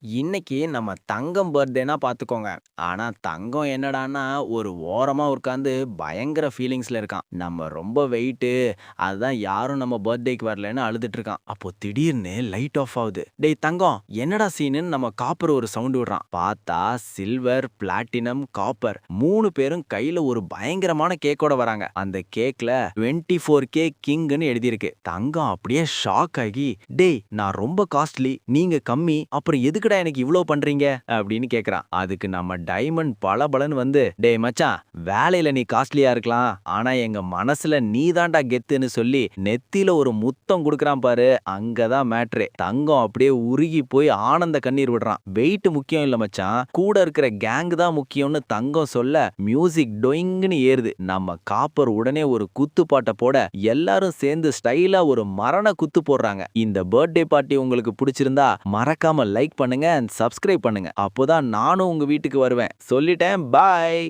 இன்னைக்கு நம்ம தங்கம் பர்த்டேனா பார்த்துக்கோங்க. ஆனா தங்கம் என்னடான்னா, ஒரு ஓரமா உட்கார்ந்து பயங்கர ஃபீலிங்ஸ்ல இருக்கான். நம்ம ரொம்ப வெயிட்டு, அதான் யாரும் நம்ம பர்த்டேக்கு வரலன்னு அழுதுட்டு இருக்கான். அப்போ திடீர்னு லைட் ஆஃப் ஆவுது. "டேய் தங்கம், என்னடா சீனுன்னு?" நம்ம காப்பர் ஒரு சவுண்ட் விடுறான். பார்த்தா சில்வர், பிளாட்டினம், காப்பர் 3 பேரும் கையில ஒரு பயங்கரமான கேக்கோட வராங்க. அந்த கேக்ல 24K கிங்ன்னு எழுதியிருக்கு. தங்கம் அப்படியே ஷாக் ஆகி, "டேய் நான் ரொம்ப காஸ்ட்லி, நீங்க கம்மி, அப்புறம் எதுக்குடா எனக்கு இவ்ளோ பண்றீங்க?" அப்படின்னு கேக்குறான். அதுக்கு நம்ம டைமண்ட் பளபளன்னு வந்து, "டேய் மச்சான், வேலையில நீ காஸ்ட்லியா இருக்கலாம், ஆனா எங்க மனசுல நீ தான்டா கெத்துன்னு" சொல்லி நெத்தியில ஒரு முத்தம் குடுக்குறான் பாரு. அங்கதான் மேட்ரே. தங்கம் அப்படியே உருகி போய் ஆனந்த கண்ணீர் விடுறான். வெயிட் முக்கியம் இல்ல மச்சான், கூட இருக்கிற கேங் தான் முக்கியம்னு தங்கம் சொல்ல மியூசிக் டொயிங்னு ஏறுது. நம்ம காப்பர் உடனே ஒரு குத்து பாட்ட போட எல்லாரும் சேர்ந்து ஸ்டைலா ஒரு மரண குத்து போடுறாங்க. இந்த பர்த்டே பார்ட்டி உங்களுக்கு பிடிச்சிருந்தா மறக்காம லைக் பண்ணுங்க அண்ட் சப்ஸ்கிரைப் பண்ணுங்க. அப்போதான் நானும் உங்க வீட்டுக்கு வருவேன். சொல்லிட்டேன். பாய்.